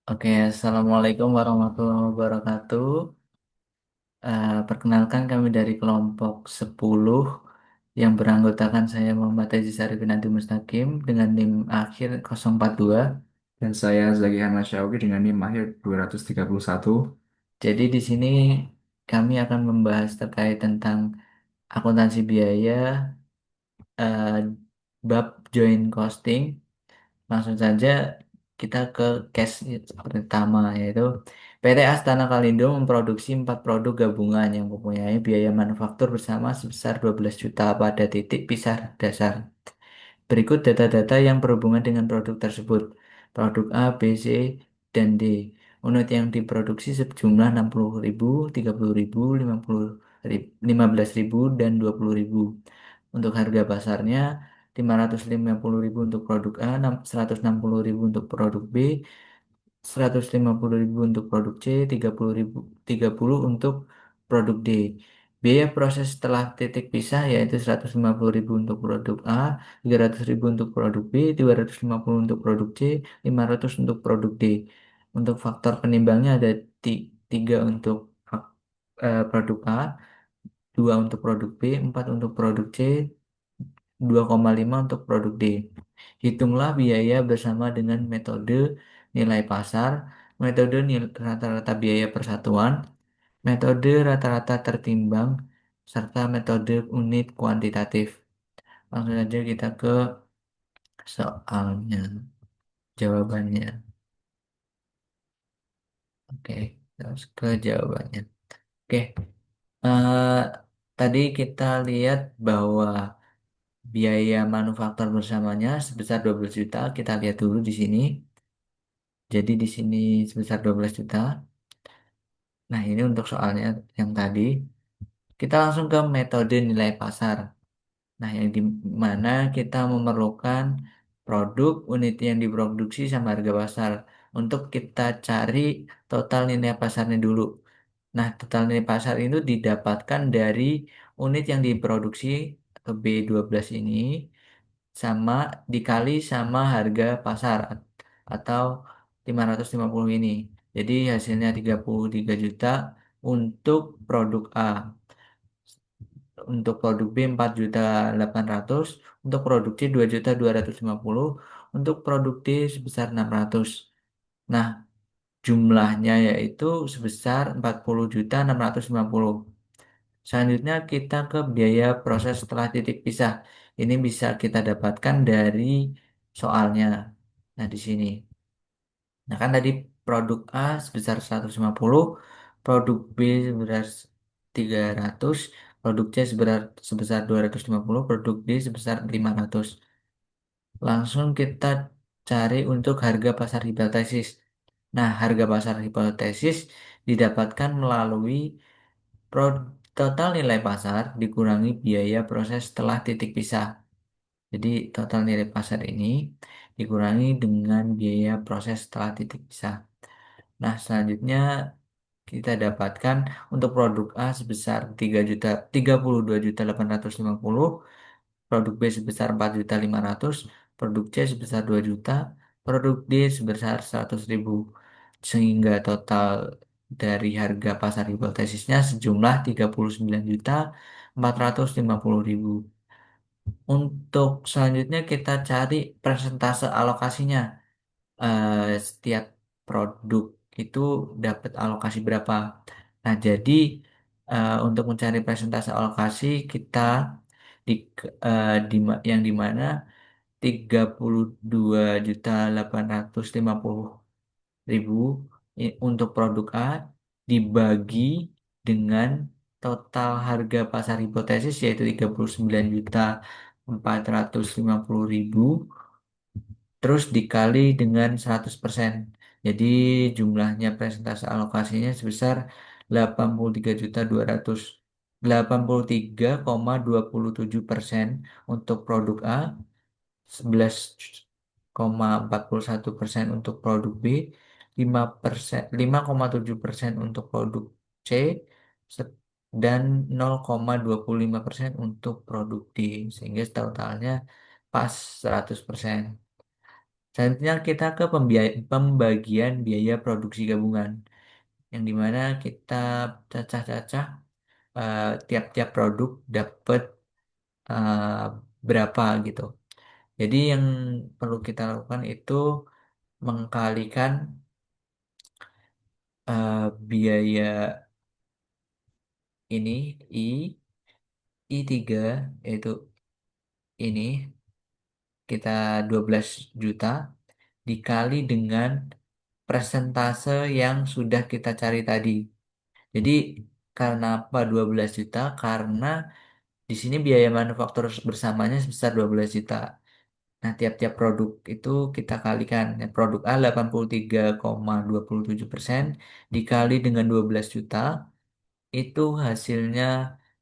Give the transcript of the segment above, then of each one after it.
Oke, Assalamualaikum warahmatullahi wabarakatuh. Perkenalkan kami dari kelompok 10 yang beranggotakan saya Muhammad Haji Sarifin Adi Mustaqim dengan NIM akhir 042. Dan saya Zaki Ahmad Syauqi dengan NIM akhir 231. Jadi di sini kami akan membahas terkait tentang akuntansi biaya, eh, bab joint costing. Langsung saja kita ke case pertama, yaitu PT Astana Kalindo memproduksi 4 produk gabungan yang mempunyai biaya manufaktur bersama sebesar 12 juta pada titik pisah dasar. Berikut data-data yang berhubungan dengan produk tersebut. Produk A, B, C, dan D. Unit yang diproduksi sejumlah 60.000, 30.000, 15.000, dan 20.000. Untuk harga pasarnya 550.000 untuk produk A, 160.000 untuk produk B, 150.000 untuk produk C, 30 untuk produk D. Biaya proses setelah titik pisah yaitu 150.000 untuk produk A, 300.000 untuk produk B, 250 untuk produk C, 500 untuk produk D. Untuk faktor penimbangnya ada 3 untuk produk A, 2 untuk produk B, 4 untuk produk C, 2,5 untuk produk D. Hitunglah biaya bersama dengan metode nilai pasar, metode rata-rata biaya persatuan, metode rata-rata tertimbang, serta metode unit kuantitatif. Langsung saja kita ke soalnya, jawabannya. Oke, terus ke jawabannya. Oke, eh, tadi kita lihat bahwa biaya manufaktur bersamanya sebesar 12 juta. Kita lihat dulu di sini. Jadi di sini sebesar 12 juta. Nah, ini untuk soalnya yang tadi. Kita langsung ke metode nilai pasar. Nah, yang di mana kita memerlukan produk unit yang diproduksi sama harga pasar. Untuk kita cari total nilai pasarnya dulu. Nah, total nilai pasar itu didapatkan dari unit yang diproduksi atau B12 ini sama dikali sama harga pasar atau 550 ini. Jadi hasilnya 33 juta untuk produk A. Untuk produk B 4.800.000, untuk produk C 2.250.000, untuk produk D sebesar 600. Nah, jumlahnya yaitu sebesar 40.650. Selanjutnya kita ke biaya proses setelah titik pisah. Ini bisa kita dapatkan dari soalnya. Nah, di sini. Nah, kan tadi produk A sebesar 150, produk B sebesar 300, produk C sebesar 250, produk D sebesar 500. Langsung kita cari untuk harga pasar hipotesis. Nah, harga pasar hipotesis didapatkan melalui total nilai pasar dikurangi biaya proses setelah titik pisah. Jadi total nilai pasar ini dikurangi dengan biaya proses setelah titik pisah. Nah, selanjutnya kita dapatkan untuk produk A sebesar 32.850, produk B sebesar 4.500, produk C sebesar 2 juta, produk D sebesar 100.000. Sehingga total dari harga pasar hipotesisnya sejumlah 39.450.000. Untuk selanjutnya kita cari persentase alokasinya. Setiap produk itu dapat alokasi berapa. Nah, jadi untuk mencari persentase alokasi kita di, yang dimana 32.850.000 untuk produk A dibagi dengan total harga pasar hipotesis yaitu 39.450.000 terus dikali dengan 100%. Jadi jumlahnya presentase alokasinya sebesar 83.200 83,27% untuk produk A, 11,41% untuk produk B, 5,7% untuk produk C, se- dan 0,25% untuk produk D, sehingga totalnya pas 100%. Selanjutnya kita ke pembagian biaya produksi gabungan, yang dimana kita cacah-cacah tiap-tiap produk dapat eh, berapa gitu. Jadi yang perlu kita lakukan itu mengkalikan biaya ini I3 yaitu ini kita 12 juta dikali dengan persentase yang sudah kita cari tadi. Jadi karena apa 12 juta? Karena di sini biaya manufaktur bersamanya sebesar 12 juta. Nah, tiap-tiap produk itu kita kalikan. Ya, produk A 83,27% dikali dengan 12 juta itu hasilnya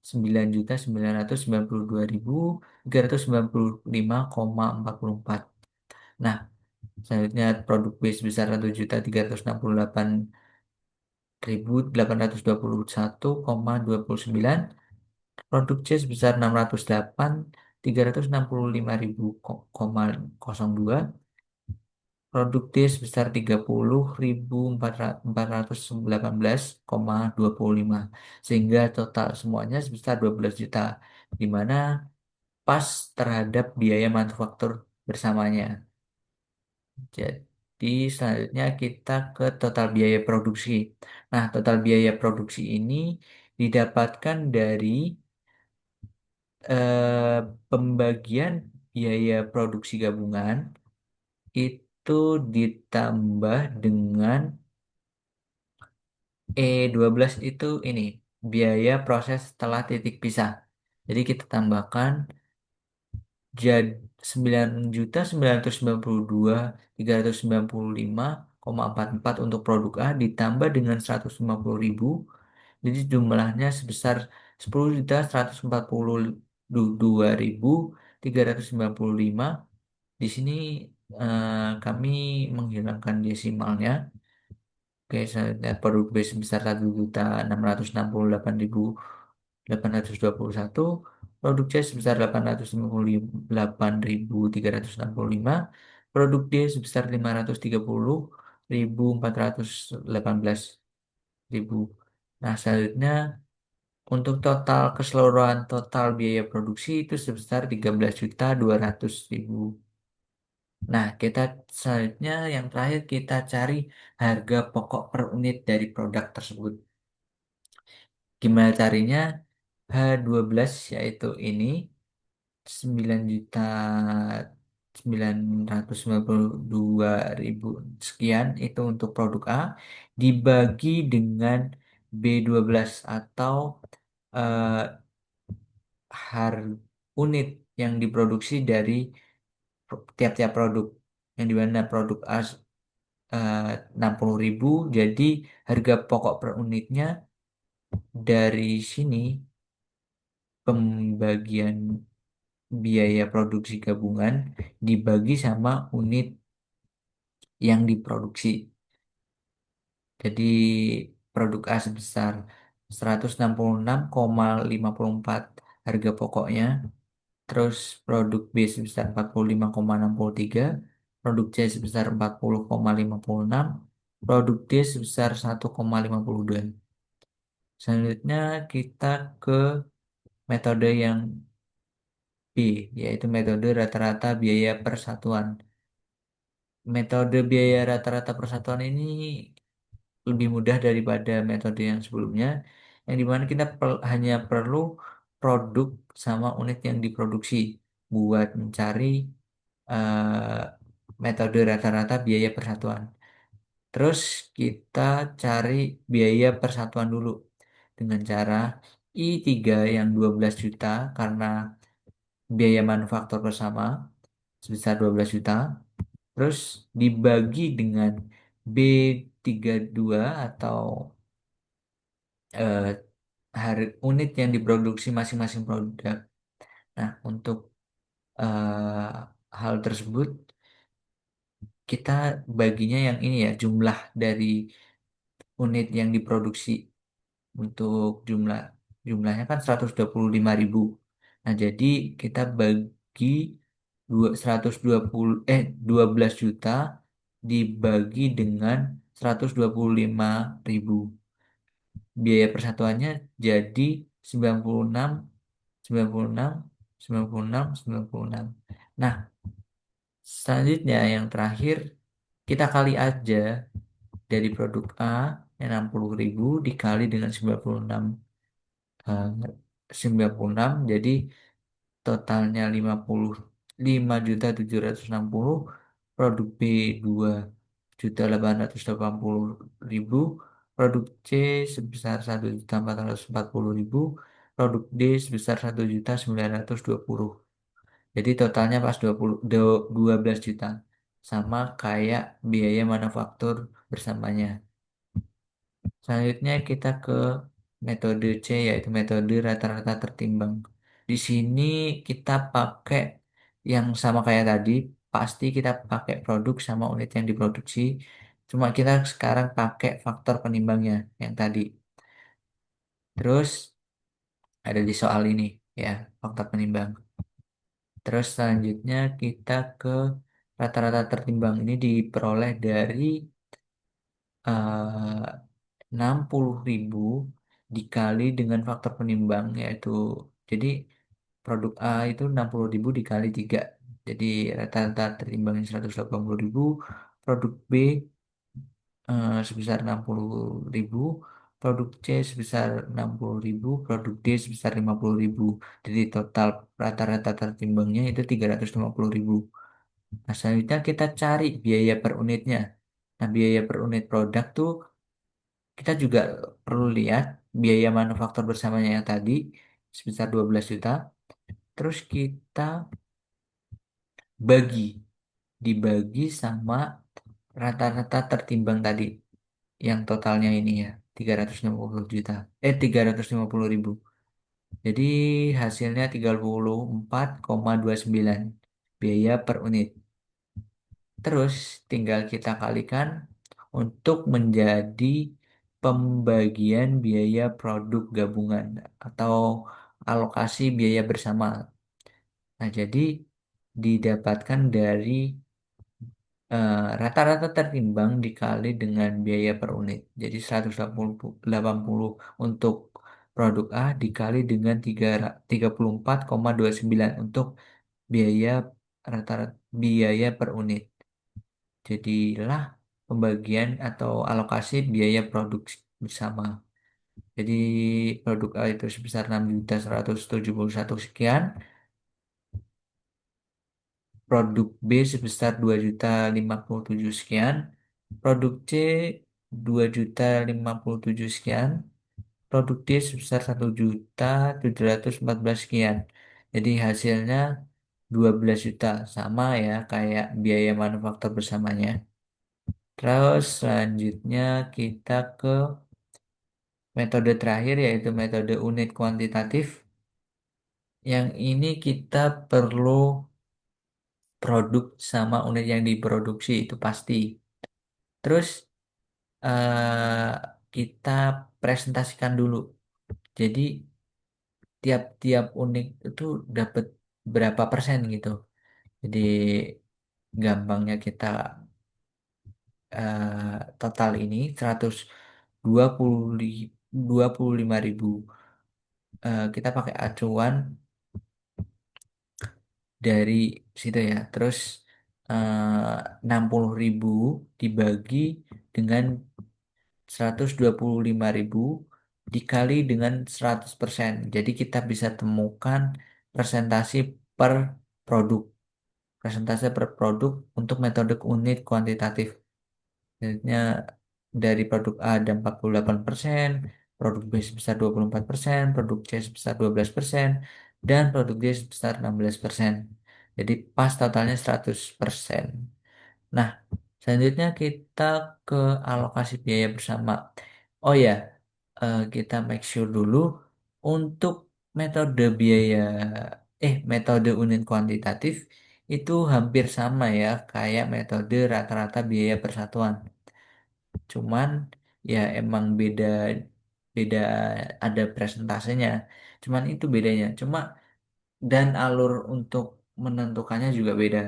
9.992.395,44. Nah, selanjutnya produk B sebesar 1.368.829, produk C sebesar 608.365.002, produk D sebesar 30.418,25, sehingga total semuanya sebesar 12 juta, di mana pas terhadap biaya manufaktur bersamanya. Jadi selanjutnya kita ke total biaya produksi. Nah, total biaya produksi ini didapatkan dari eh, pembagian biaya produksi gabungan itu ditambah dengan E12 itu ini biaya proses setelah titik pisah. Jadi kita tambahkan jadi 9.992.395,44 untuk produk A ditambah dengan 150.000. Jadi jumlahnya sebesar 10.142.395. Di sini kami menghilangkan desimalnya. Oke, selanjutnya produk B sebesar 1.668.821, produk C sebesar 858.365, produk D sebesar 530.418.000. Nah, selanjutnya untuk total keseluruhan total biaya produksi itu sebesar 13.200.000. Nah, kita selanjutnya yang terakhir kita cari harga pokok per unit dari produk tersebut. Gimana carinya? H12 yaitu ini 9.992.000 sekian itu untuk produk A dibagi dengan B12 atau eh, harga unit yang diproduksi dari tiap-tiap produk, yang dimana produk A eh, 60.000, jadi harga pokok per unitnya dari sini pembagian biaya produksi gabungan dibagi sama unit yang diproduksi. Jadi produk A sebesar 166,54 harga pokoknya, terus produk B sebesar 45,63, produk C sebesar 40,56, produk D sebesar 1,52. Selanjutnya kita ke metode yang B, yaitu metode rata-rata biaya persatuan. Metode biaya rata-rata persatuan ini lebih mudah daripada metode yang sebelumnya, yang dimana kita hanya perlu produk sama unit yang diproduksi buat mencari eh, metode rata-rata biaya persatuan. Terus kita cari biaya persatuan dulu dengan cara I3 yang 12 juta karena biaya manufaktur bersama sebesar 12 juta. Terus dibagi dengan B32 atau eh, unit yang diproduksi masing-masing produk. Nah, untuk hal tersebut kita baginya yang ini ya, jumlah dari unit yang diproduksi. Untuk jumlahnya kan 125.000. Nah, jadi kita bagi dua belas juta dibagi dengan 125.000. Biaya persatuannya jadi 96, 96, 96, 96. Nah, selanjutnya yang terakhir kita kali aja dari produk A yang 60.000 dikali dengan 96, eh, 96 jadi totalnya 55.760.000. Produk B 2.880.000. Produk C sebesar 1.440.000. Produk D sebesar 1.920.000. Jadi totalnya pas 12 juta. Sama kayak biaya manufaktur bersamanya. Selanjutnya kita ke metode C, yaitu metode rata-rata tertimbang. Di sini kita pakai yang sama kayak tadi, pasti kita pakai produk sama unit yang diproduksi. Cuma kita sekarang pakai faktor penimbangnya yang tadi. Terus ada di soal ini ya, faktor penimbang. Terus selanjutnya kita ke rata-rata tertimbang ini diperoleh dari 60.000 dikali dengan faktor penimbang, yaitu jadi produk A itu 60.000 dikali 3, jadi rata-rata tertimbangnya 180.000. Produk B sebesar 60.000, produk C sebesar 60.000, produk D sebesar 50.000. Jadi total rata-rata tertimbangnya itu 350.000. Nah, selanjutnya kita cari biaya per unitnya. Nah, biaya per unit produk tuh kita juga perlu lihat biaya manufaktur bersamanya yang tadi sebesar 12 juta. Terus kita bagi, dibagi sama rata-rata tertimbang tadi yang totalnya ini ya 350 juta. 350.000. Jadi hasilnya 34,29 biaya per unit. Terus tinggal kita kalikan untuk menjadi pembagian biaya produk gabungan atau alokasi biaya bersama. Nah, jadi didapatkan dari rata-rata tertimbang dikali dengan biaya per unit. Jadi 180 untuk produk A dikali dengan 34,29 untuk biaya rata-rata biaya per unit. Jadilah pembagian atau alokasi biaya produksi bersama. Jadi produk A itu sebesar 6.171 sekian, produk B sebesar 2.057 sekian, produk C 2.057 sekian, produk D sebesar 1.714 sekian. Jadi hasilnya 12 juta, sama ya kayak biaya manufaktur bersamanya. Terus selanjutnya kita ke metode terakhir, yaitu metode unit kuantitatif. Yang ini kita perlu produk sama unit yang diproduksi itu pasti. Terus kita presentasikan dulu. Jadi tiap-tiap unit itu dapat berapa persen gitu. Jadi gampangnya kita total ini 125.000. Kita pakai acuan dari situ ya. Terus 60.000 dibagi dengan 125.000 dikali dengan 100%. Jadi kita bisa temukan presentasi per produk. Presentasi per produk untuk metode unit kuantitatif. Jadinya dari produk A ada 48%, produk B sebesar 24%, produk C sebesar 12%, dan produk D sebesar 16%. Jadi pas totalnya 100%. Nah, selanjutnya kita ke alokasi biaya bersama. Oh ya, kita make sure dulu untuk metode biaya, metode unit kuantitatif itu hampir sama ya, kayak metode rata-rata biaya persatuan. Cuman ya emang beda beda ada presentasenya. Cuman itu bedanya. Dan alur untuk menentukannya juga beda.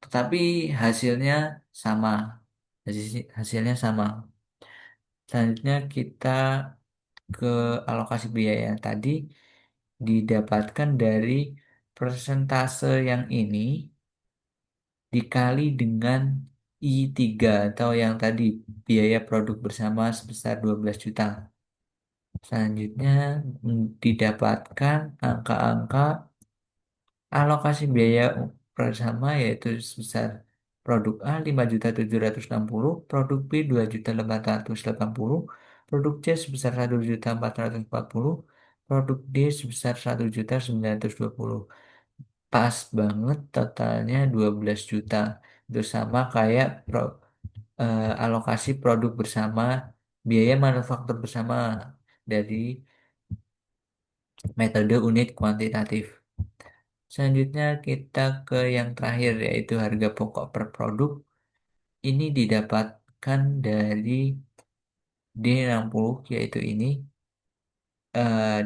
Tetapi hasilnya sama. Hasilnya sama. Selanjutnya kita ke alokasi biaya yang tadi didapatkan dari persentase yang ini dikali dengan I3 atau yang tadi biaya produk bersama sebesar 12 juta. Selanjutnya didapatkan angka-angka alokasi biaya bersama yaitu sebesar produk A 5.760, produk B 2.880, produk C sebesar 1.440, produk D sebesar 1.920. Pas banget totalnya 12 juta. Itu sama kayak alokasi produk bersama biaya manufaktur bersama dari metode unit kuantitatif. Selanjutnya kita ke yang terakhir yaitu harga pokok per produk. Ini didapatkan dari D60 yaitu ini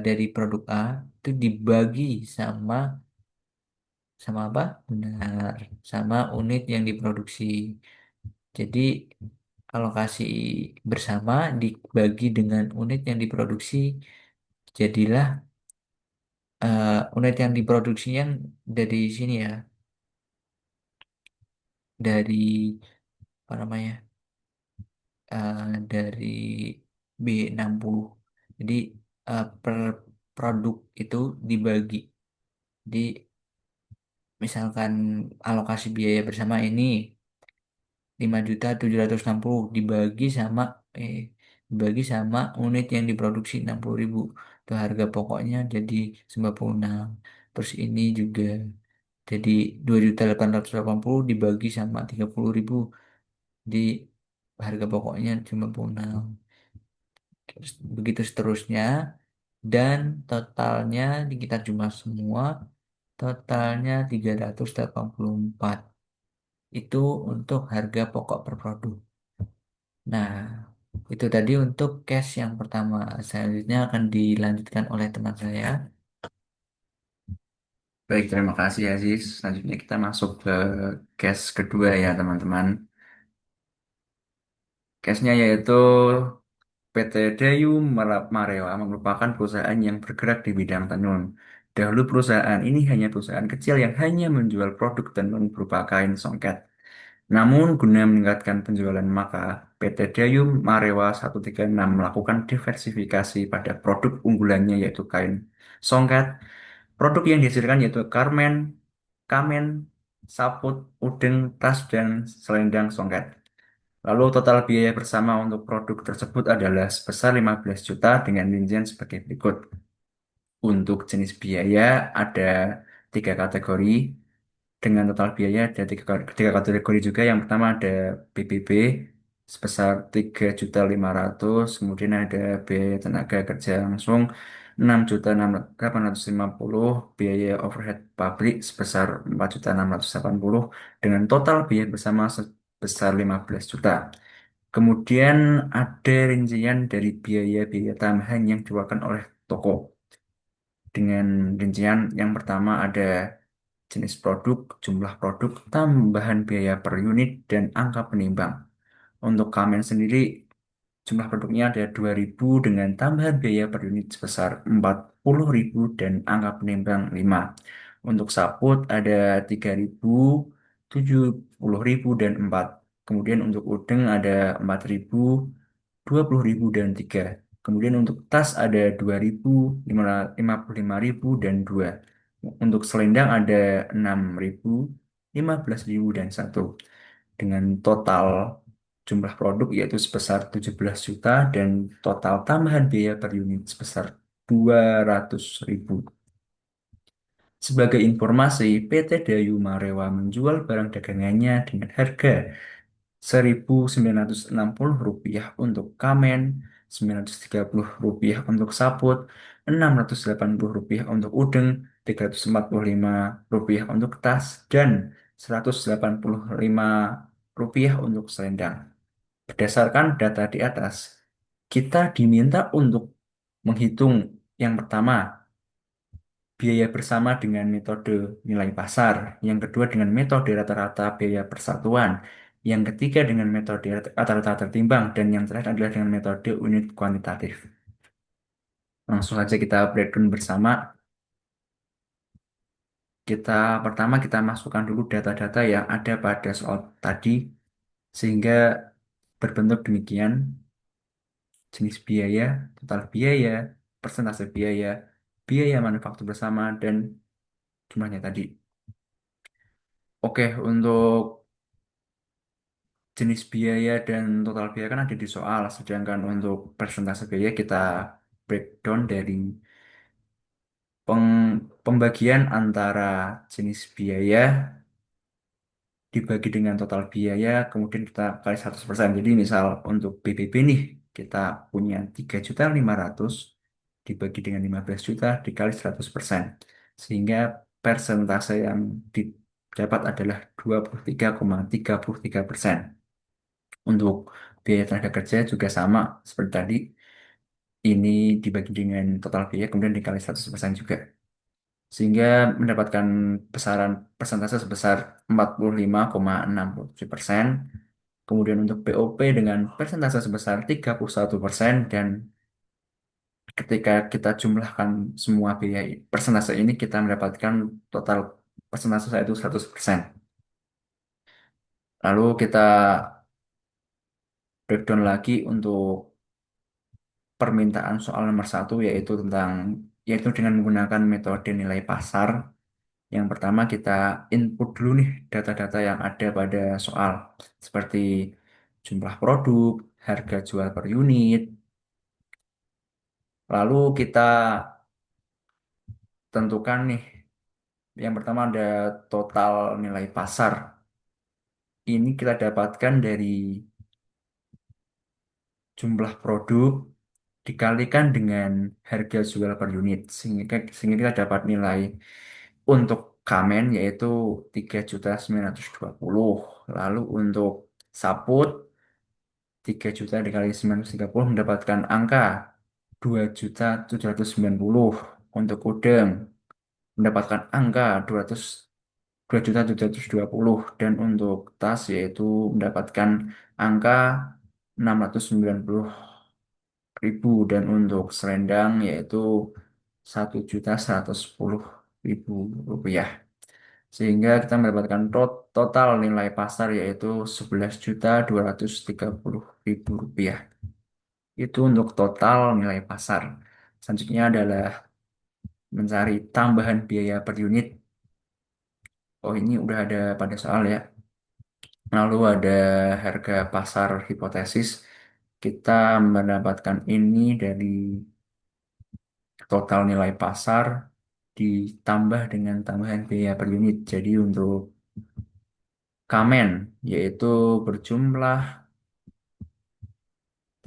dari produk A itu dibagi sama sama apa? Benar, sama unit yang diproduksi. Jadi alokasi bersama dibagi dengan unit yang diproduksi, jadilah unit yang diproduksi yang dari sini ya, dari apa namanya? Dari B60. Jadi per produk itu dibagi. Jadi misalkan alokasi biaya bersama ini 5.760 eh dibagi sama unit yang diproduksi 60.000. Itu harga pokoknya jadi 96. Terus ini juga jadi 2.880 dibagi sama 30.000 di harga pokoknya 56. Terus begitu seterusnya dan totalnya kita jumlah semua totalnya 384. Itu untuk harga pokok per produk. Nah, itu tadi untuk case yang pertama. Selanjutnya akan dilanjutkan oleh teman saya. Baik, terima kasih Aziz. Selanjutnya kita masuk ke case kedua ya teman-teman. Case-nya yaitu PT Dayu Marewa merupakan perusahaan yang bergerak di bidang tenun. Dahulu perusahaan ini hanya perusahaan kecil yang hanya menjual produk tenun berupa kain songket. Namun, guna meningkatkan penjualan maka PT Dayu Marewa 136 melakukan diversifikasi pada produk unggulannya yaitu kain songket. Produk yang dihasilkan yaitu kamen, saput, udeng, tas, dan selendang songket. Lalu total biaya bersama untuk produk tersebut adalah sebesar 15 juta dengan rincian sebagai berikut. Untuk jenis biaya ada tiga kategori. Dengan total biaya ada tiga kategori juga. Yang pertama ada BBB sebesar 3.500.000, kemudian ada biaya tenaga kerja langsung 6.850, biaya overhead pabrik sebesar 4.680 dengan total biaya bersama sebesar 15 juta. Kemudian ada rincian dari biaya-biaya tambahan yang dikeluarkan oleh toko. Dengan rincian yang pertama ada jenis produk, jumlah produk, tambahan biaya per unit, dan angka penimbang. Untuk Kamen sendiri, jumlah produknya ada 2.000 dengan tambahan biaya per unit sebesar 40.000 dan angka penimbang 5. Untuk Saput ada 3.000, 70.000 dan 4. Kemudian untuk Udeng ada 4.000, 20.000 dan 3. Kemudian untuk tas ada 2.000, 55.000 dan 2. Untuk selendang ada 6.000, 15.000 dan 1. Dengan total jumlah produk yaitu sebesar 17 juta dan total tambahan biaya per unit sebesar 200.000. Sebagai informasi, PT Dayu Marewa menjual barang dagangannya dengan harga Rp1.960 untuk kamen, Rp930 untuk saput, Rp680 untuk udeng, Rp345 untuk tas, dan Rp185 untuk selendang. Berdasarkan data di atas, kita diminta untuk menghitung yang pertama, biaya bersama dengan metode nilai pasar. Yang kedua dengan metode rata-rata biaya persatuan. Yang ketiga dengan metode rata-rata tertimbang. Dan yang terakhir adalah dengan metode unit kuantitatif. Langsung saja kita breakdown bersama. Kita pertama kita masukkan dulu data-data yang ada pada soal tadi sehingga berbentuk demikian: jenis biaya, total biaya, persentase biaya, biaya manufaktur bersama, dan jumlahnya tadi. Oke, untuk jenis biaya dan total biaya kan ada di soal, sedangkan untuk persentase biaya kita breakdown dari pembagian antara jenis biaya dibagi dengan total biaya, kemudian kita kali 100%. Jadi misal untuk BBB nih, kita punya 3.500.000 dibagi dengan 15 juta dikali 100%. Sehingga persentase yang didapat adalah 23,33%. Untuk biaya tenaga kerja juga sama seperti tadi, ini dibagi dengan total biaya kemudian dikali 100% juga. Sehingga mendapatkan besaran persentase sebesar 45,67%. Kemudian untuk BOP dengan persentase sebesar 31%, dan ketika kita jumlahkan semua biaya persentase ini kita mendapatkan total persentase yaitu 100%. Lalu kita breakdown lagi untuk permintaan soal nomor satu, yaitu dengan menggunakan metode nilai pasar. Yang pertama kita input dulu nih data-data yang ada pada soal seperti jumlah produk, harga jual per unit. Lalu kita tentukan nih, yang pertama ada total nilai pasar. Ini kita dapatkan dari jumlah produk dikalikan dengan harga jual per unit, sehingga kita dapat nilai untuk Kamen yaitu 3.920. Lalu untuk saput 3 juta dikali 930 mendapatkan angka 2.790. Untuk udeng mendapatkan angka 2.720, dan untuk tas yaitu mendapatkan angka 690.000, dan untuk selendang yaitu 1.110.000 rupiah. Sehingga kita mendapatkan total nilai pasar yaitu 11.230.000 rupiah. Itu untuk total nilai pasar. Selanjutnya adalah mencari tambahan biaya per unit. Oh, ini udah ada pada soal ya. Lalu ada harga pasar hipotesis. Kita mendapatkan ini dari total nilai pasar ditambah dengan tambahan biaya per unit. Jadi untuk Kamen yaitu berjumlah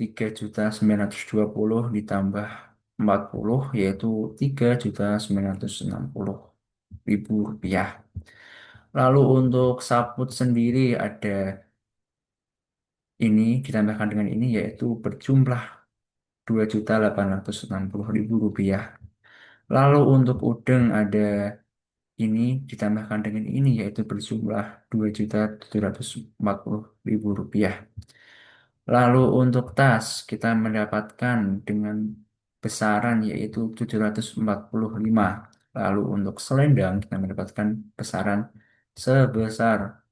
3.920 ditambah 40 yaitu 3.960.000 rupiah. Lalu untuk saput sendiri ada ini ditambahkan dengan ini yaitu berjumlah 2.860.000 rupiah. Lalu untuk udeng ada ini ditambahkan dengan ini yaitu berjumlah 2.740.000 rupiah. Lalu untuk tas kita mendapatkan dengan besaran yaitu 745. Lalu untuk selendang kita mendapatkan besaran sebesar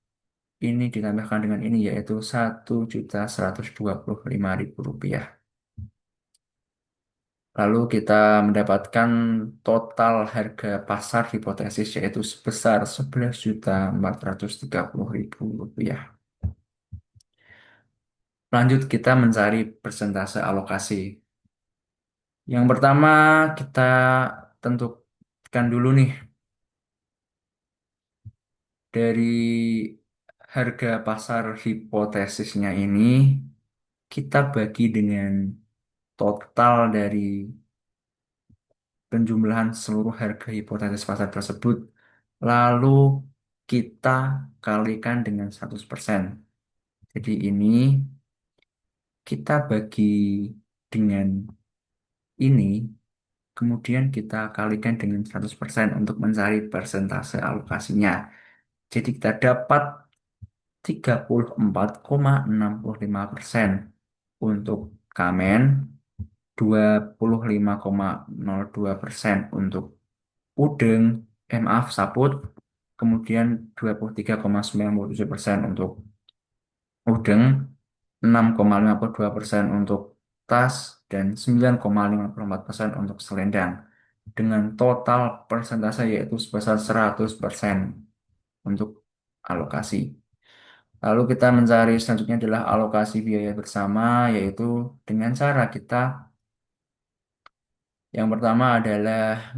ini ditambahkan dengan ini yaitu 1.125.000 rupiah. Lalu kita mendapatkan total harga pasar hipotesis yaitu sebesar 11.430.000 rupiah. Lanjut kita mencari persentase alokasi. Yang pertama kita tentukan dulu nih dari harga pasar hipotesisnya ini kita bagi dengan total dari penjumlahan seluruh harga hipotesis pasar tersebut. Lalu kita kalikan dengan 100%. Jadi ini kita bagi dengan ini kemudian kita kalikan dengan 100% untuk mencari persentase alokasinya. Jadi kita dapat 34,65% untuk Kamen, 25,02% untuk Udeng, maaf, Saput, kemudian 23,97% untuk Udeng, 6,52% untuk Tas, dan 9,54% untuk Selendang. Dengan total persentase yaitu sebesar 100% untuk alokasi. Lalu kita mencari selanjutnya adalah alokasi biaya bersama, yaitu dengan cara kita yang pertama adalah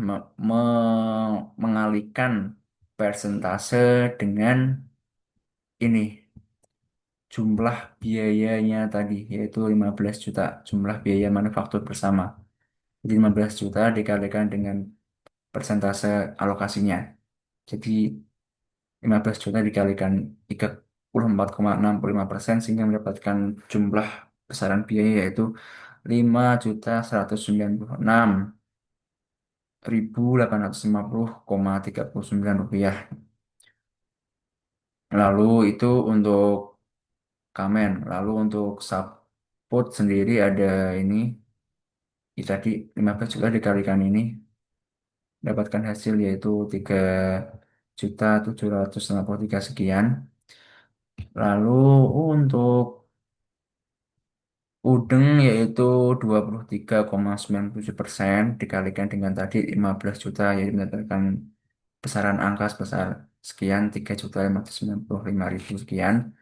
mengalihkan persentase dengan ini jumlah biayanya tadi, yaitu 15 juta jumlah biaya manufaktur bersama. Jadi 15 juta dikalikan dengan persentase alokasinya. Jadi 15 juta dikalikan 34,65% sehingga mendapatkan jumlah besaran biaya yaitu 5.196.850,39 rupiah. Lalu itu untuk Kamen. Lalu untuk Saput sendiri ada ini, tadi 15 juta dikalikan ini dapatkan hasil yaitu 3.753 sekian. Lalu untuk Udeng yaitu 23,97% dikalikan dengan tadi 15 juta yaitu mendapatkan besaran angka sebesar sekian 3.595.000 sekian.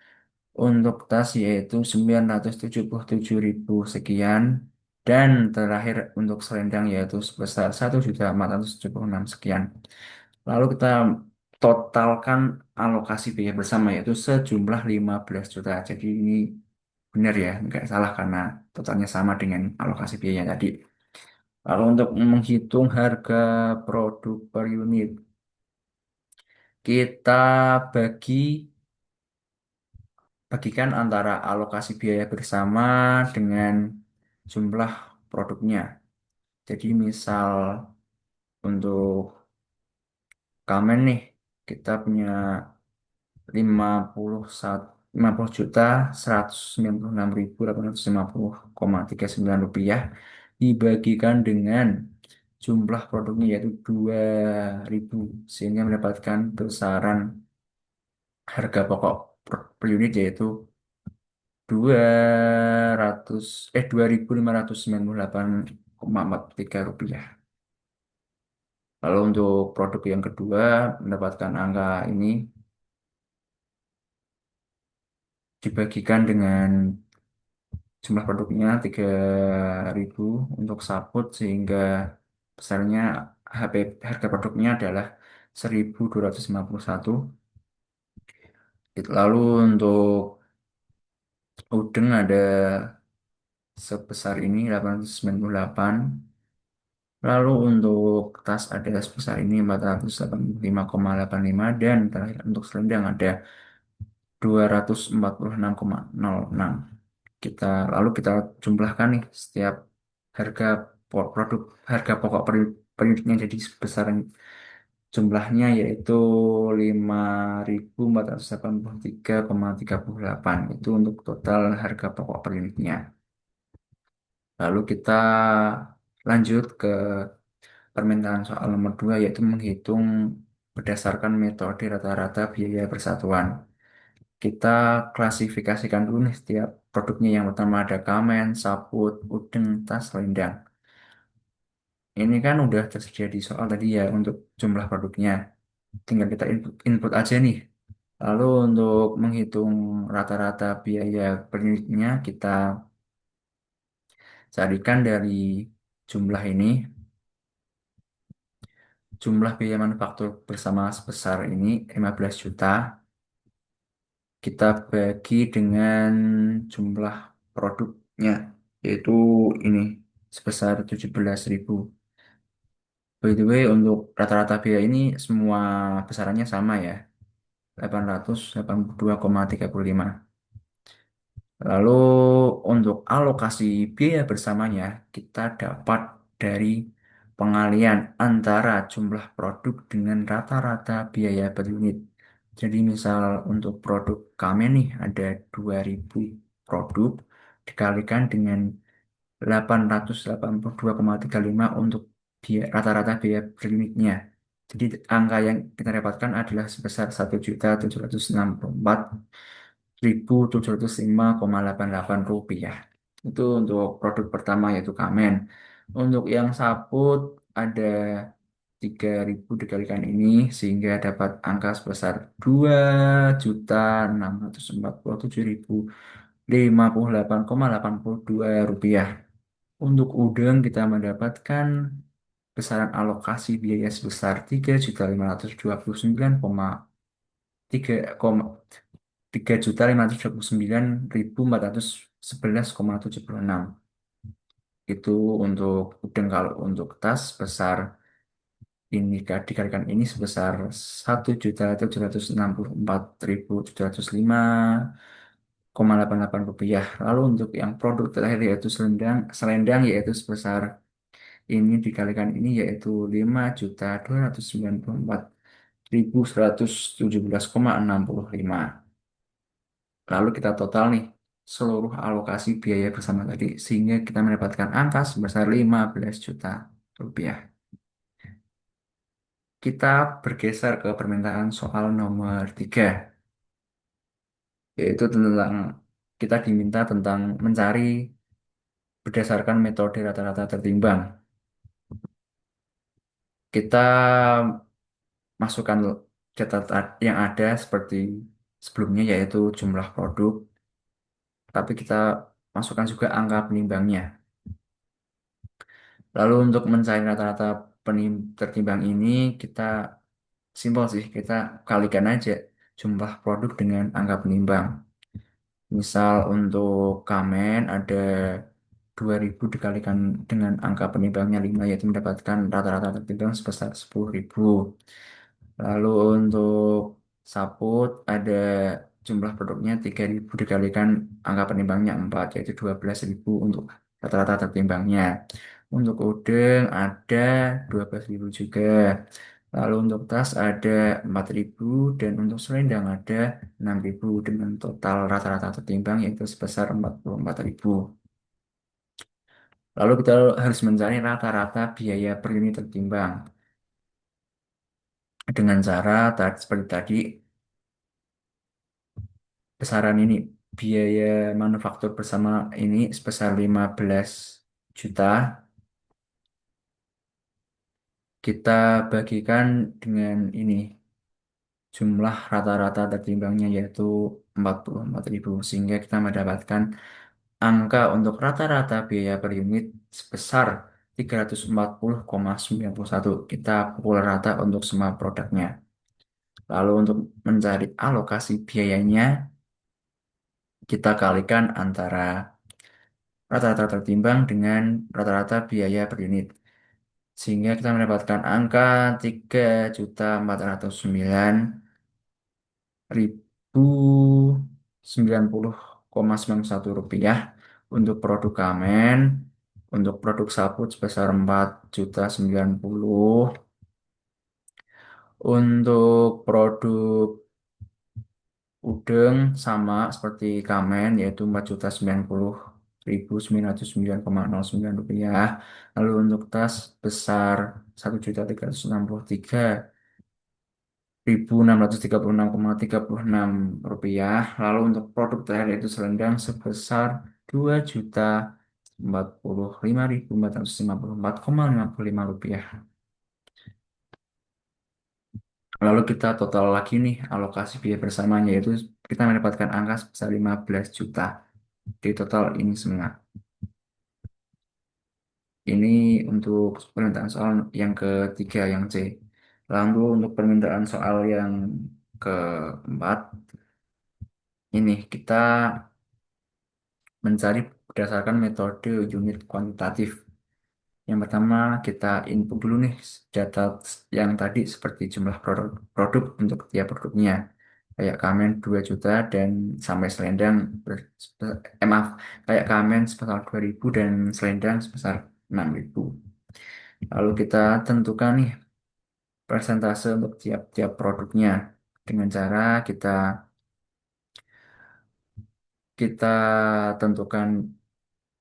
Untuk Tas yaitu 977.000 sekian. Dan terakhir untuk Selendang yaitu sebesar 1.476 sekian. Lalu kita totalkan alokasi biaya bersama yaitu sejumlah 15 juta. Jadi ini benar ya, nggak salah karena totalnya sama dengan alokasi biaya tadi. Lalu untuk menghitung harga produk per unit, kita bagi bagikan antara alokasi biaya bersama dengan jumlah produknya. Jadi misal untuk Kamen nih, kita punya 50.196.850,39 rupiah dibagikan dengan jumlah produknya yaitu 2.000 sehingga mendapatkan besaran harga pokok per unit yaitu 2.598,43 rupiah. Lalu untuk produk yang kedua mendapatkan angka ini dibagikan dengan jumlah produknya 3.000 untuk Saput sehingga besarnya harga produknya adalah 1.251. Lalu untuk Udeng ada sebesar ini 898. Lalu untuk Tas ada sebesar ini 485,85 dan terakhir untuk Selendang ada 246,06. Kita jumlahkan nih setiap harga produk harga pokok per unitnya jadi besaran jumlahnya yaitu 5.483,38 itu untuk total harga pokok per unitnya. Lalu kita lanjut ke permintaan soal nomor 2 yaitu menghitung berdasarkan metode rata-rata biaya persatuan. Kita klasifikasikan dulu nih setiap produknya. Yang pertama ada Kamen, Saput, Udeng, Tas, Selendang. Ini kan udah tersedia di soal tadi ya untuk jumlah produknya. Tinggal kita input aja nih. Lalu untuk menghitung rata-rata biaya per unitnya kita carikan dari jumlah ini. Jumlah biaya manufaktur bersama sebesar ini 15 juta. Kita bagi dengan jumlah produknya, yaitu ini sebesar 17.000. By the way, untuk rata-rata biaya ini semua besarannya sama ya, 882,35. Lalu untuk alokasi biaya bersamanya, kita dapat dari pengalian antara jumlah produk dengan rata-rata biaya per unit. Jadi misal untuk produk kami nih ada 2000 produk dikalikan dengan 882,35 untuk rata-rata biaya per unitnya. Jadi angka yang kita dapatkan adalah sebesar 1.764.705,88 rupiah. Itu untuk produk pertama yaitu Kamen. Untuk yang saput ada 3.000 dikalikan ini sehingga dapat angka sebesar 2.647.058,82 rupiah. Untuk udang kita mendapatkan besaran alokasi biaya sebesar 3.529,476. Itu untuk udang. Kalau untuk tas besar ini dikalikan ini sebesar 1.764.705,88 rupiah. Lalu untuk yang produk terakhir yaitu selendang, selendang yaitu sebesar ini dikalikan ini yaitu 5.294.117,65. Lalu kita total nih seluruh alokasi biaya bersama tadi sehingga kita mendapatkan angka sebesar 15 juta rupiah. Kita bergeser ke permintaan soal nomor 3, yaitu tentang kita diminta tentang mencari berdasarkan metode rata-rata tertimbang. Kita masukkan catatan yang ada seperti sebelumnya yaitu jumlah produk, tapi kita masukkan juga angka penimbangnya. Lalu untuk mencari rata-rata tertimbang ini kita simpel sih, kita kalikan aja jumlah produk dengan angka penimbang. Misal untuk Kamen ada 2.000 dikalikan dengan angka penimbangnya 5 yaitu mendapatkan rata-rata tertimbang sebesar 10.000. Lalu untuk saput ada jumlah produknya 3.000 dikalikan angka penimbangnya 4 yaitu 12.000 untuk rata-rata tertimbangnya. Untuk udeng ada 12.000 juga. Lalu untuk tas ada 4.000 dan untuk selendang ada 6.000 dengan total rata-rata tertimbang yaitu sebesar 44.000. Lalu kita harus mencari rata-rata biaya per unit tertimbang dengan cara seperti tadi. Besaran ini biaya manufaktur bersama ini sebesar 15 juta. Kita bagikan dengan ini jumlah rata-rata tertimbangnya yaitu 44.000 sehingga kita mendapatkan angka untuk rata-rata biaya per unit sebesar 340,91. Kita pukul rata untuk semua produknya. Lalu untuk mencari alokasi biayanya kita kalikan antara rata-rata tertimbang dengan rata-rata biaya per unit. Sehingga kita mendapatkan angka 3.409.091 rupiah untuk produk Kamen, untuk produk sabut sebesar 4.090, untuk produk udeng sama seperti Kamen yaitu 4.090.909,09 rupiah. Lalu untuk tas besar 1.363.636,36 rupiah. Lalu untuk produk terakhir yaitu selendang sebesar 2.045.455,55 rupiah. Lalu kita total lagi nih alokasi biaya bersamanya yaitu kita mendapatkan angka sebesar 15 juta. Di total ini semua. Ini untuk permintaan soal yang ketiga, yang C. Lalu untuk permintaan soal yang keempat, ini kita mencari berdasarkan metode unit kuantitatif. Yang pertama kita input dulu nih data yang tadi seperti jumlah produk untuk tiap produknya. Kayak Kamen 2 juta dan sampai selendang maaf, kayak Kamen sebesar 2.000 dan selendang sebesar 6.000. Lalu kita tentukan nih persentase untuk tiap-tiap produknya dengan cara kita kita tentukan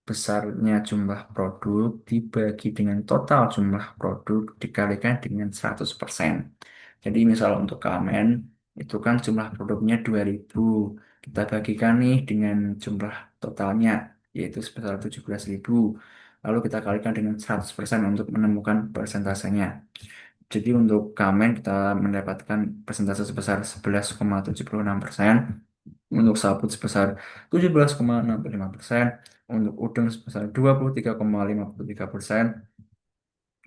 besarnya jumlah produk dibagi dengan total jumlah produk dikalikan dengan 100%. Jadi misal untuk Kamen itu kan jumlah produknya 2000. Kita bagikan nih dengan jumlah totalnya yaitu sebesar 17.000. Lalu kita kalikan dengan 100% untuk menemukan persentasenya. Jadi untuk Kamen kita mendapatkan persentase sebesar 11,76%, untuk sabut sebesar 17,65%, untuk udeng sebesar 23,53%,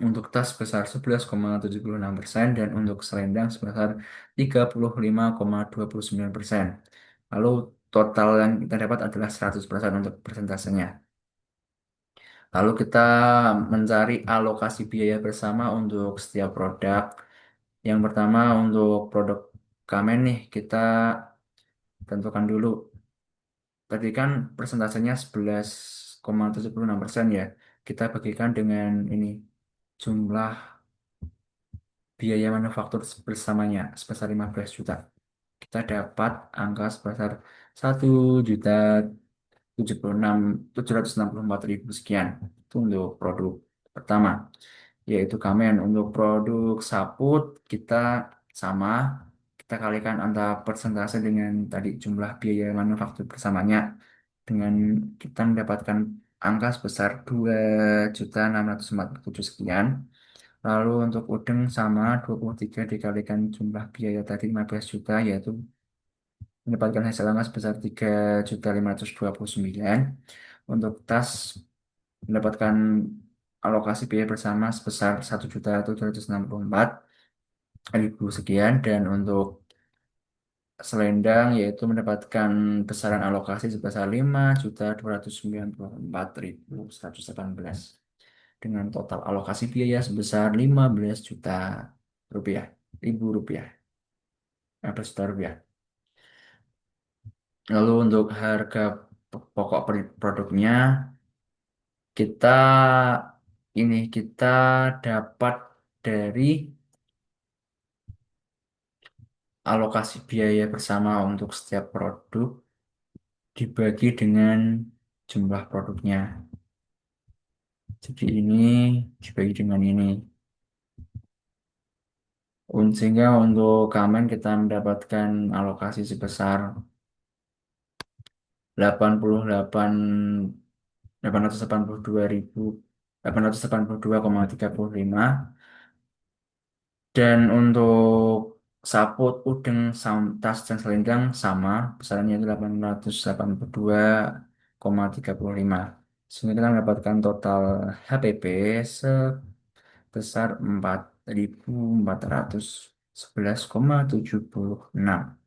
untuk tas sebesar 11,76%, dan untuk selendang sebesar 35,29%. Lalu total yang kita dapat adalah 100% untuk persentasenya. Lalu kita mencari alokasi biaya bersama untuk setiap produk. Yang pertama untuk produk Kamen nih, kita tentukan dulu. Tadi kan persentasenya 11,76% ya. Kita bagikan dengan ini jumlah biaya manufaktur bersamanya sebesar 15 juta. Kita dapat angka sebesar 1.764.000 sekian. Itu untuk produk pertama, yaitu Kamen. Untuk produk saput kita sama, kita kalikan antara persentase dengan tadi jumlah biaya manufaktur bersamanya, dengan kita mendapatkan angka sebesar 2.647 sekian. Lalu untuk udeng sama 23 dikalikan jumlah biaya tadi 15 juta, yaitu mendapatkan hasil angka sebesar 3.529. Untuk tas mendapatkan alokasi biaya bersama sebesar 1.764.000 sekian, dan untuk selendang yaitu mendapatkan besaran alokasi sebesar 5.294.118 dengan total alokasi biaya sebesar 15 juta rupiah, ribu rupiah, 15 juta rupiah. Lalu untuk harga pokok produknya kita kita dapat dari alokasi biaya bersama untuk setiap produk dibagi dengan jumlah produknya. Jadi ini dibagi dengan ini. Sehingga untuk Kamen kita mendapatkan alokasi sebesar 882.882,35, dan untuk saput, udeng, tas dan selendang sama besarannya itu 882,35, sehingga kita mendapatkan total HPP sebesar 4.411,76.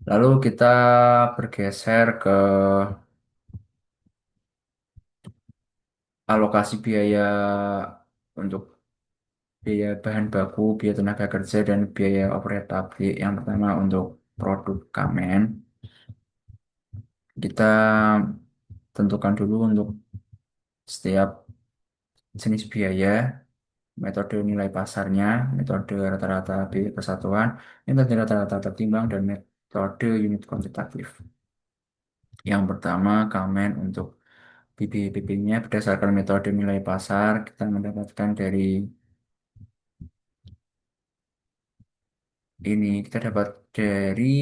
Lalu kita bergeser ke alokasi biaya untuk biaya bahan baku, biaya tenaga kerja, dan biaya overhead pabrik. Yang pertama untuk produk Kamen, kita tentukan dulu untuk setiap jenis biaya, metode nilai pasarnya, metode rata-rata biaya persatuan, metode rata-rata tertimbang, dan metode unit kuantitatif. Yang pertama, Kamen untuk BBBP-nya berdasarkan metode nilai pasar, kita mendapatkan dari ini, kita dapat dari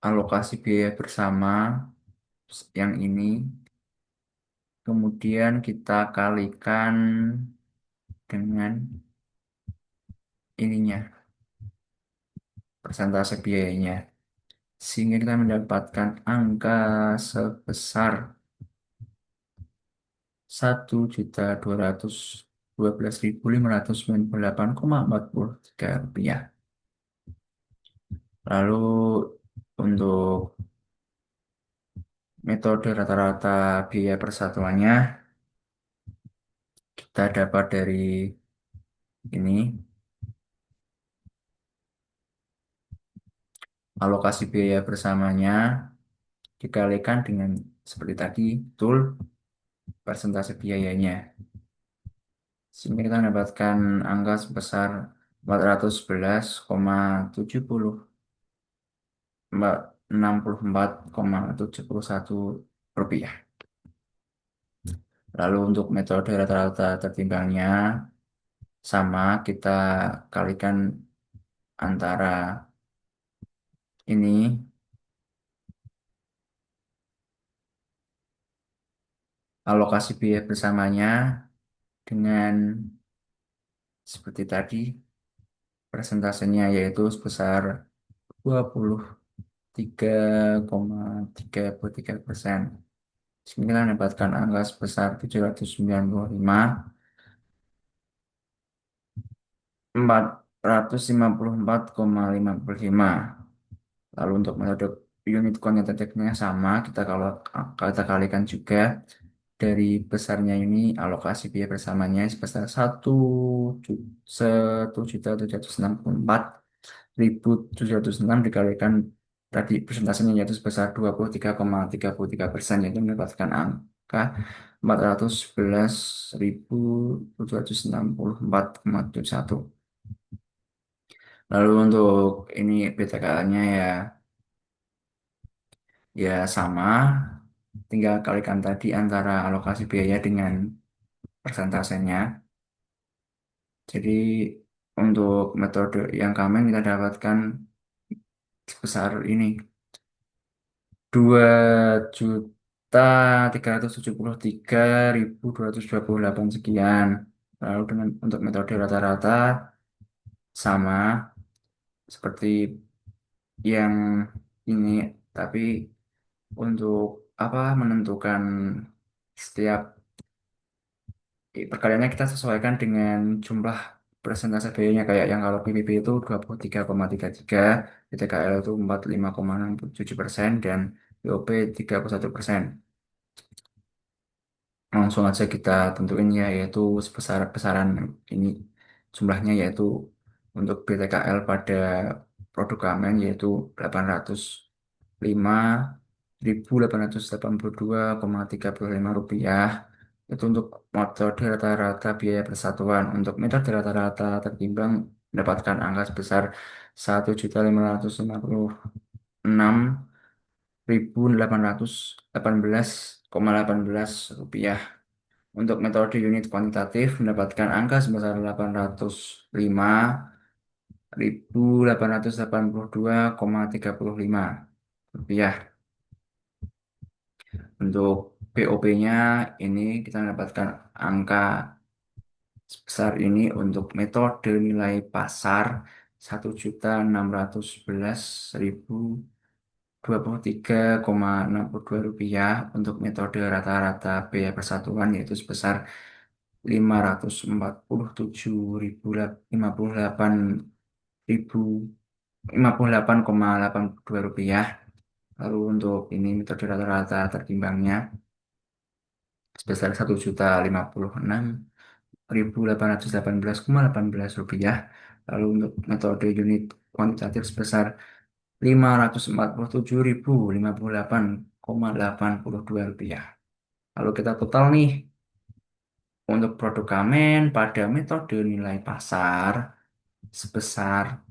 alokasi biaya bersama yang ini, kemudian kita kalikan dengan ininya, persentase biayanya, sehingga kita mendapatkan angka sebesar 1.212.598,43 rupiah. Lalu untuk metode rata-rata biaya persatuannya kita dapat dari ini, alokasi biaya bersamanya dikalikan dengan seperti tadi, betul, persentase biayanya. Sehingga kita mendapatkan angka sebesar 411,70 64,71 rupiah. Lalu untuk metode rata-rata tertimbangnya sama, kita kalikan antara ini alokasi biaya bersamanya dengan seperti tadi persentasenya yaitu sebesar 23,33%. Sehingga kita mendapatkan angka sebesar 795.454,55. Lalu untuk metode unit kuantitatifnya sama, kita kalikan juga dari besarnya ini alokasi biaya bersamanya sebesar 1.764.706 dikalikan tadi persentasenya yaitu sebesar 23,33%, yaitu mendapatkan angka 411.764,71. Lalu untuk ini BTKL-nya ya sama, tinggal kalikan tadi antara alokasi biaya dengan persentasenya. Jadi untuk metode yang kami kita dapatkan sebesar ini 2.373.228 sekian. Lalu dengan untuk metode rata-rata sama seperti yang ini, tapi untuk apa menentukan setiap perkaliannya kita sesuaikan dengan jumlah persentase biayanya, kayak yang kalau PBB itu 23,33, PTKL itu 45,67%, dan BOP 31%. Langsung aja kita tentuin ya, yaitu sebesar besaran ini jumlahnya, yaitu untuk BTKL pada produk Kamen yaitu 805.882,35 rupiah. Itu untuk metode rata-rata biaya persatuan. Untuk metode rata-rata tertimbang mendapatkan angka sebesar 1.556.818,18 rupiah. Untuk metode unit kuantitatif mendapatkan angka sebesar 805.882,35 rupiah. Untuk BOP-nya ini kita mendapatkan angka sebesar ini untuk metode nilai pasar 1.611.023,62 rupiah. Untuk metode rata-rata biaya persatuan yaitu sebesar 547.058.82 rupiah. Lalu untuk ini metode rata-rata tertimbangnya sebesar 1.056.818,18 rupiah. Lalu untuk metode unit kuantitatif sebesar 547.058,82 rupiah. Lalu kita total nih untuk produk Kamen pada metode nilai pasar sebesar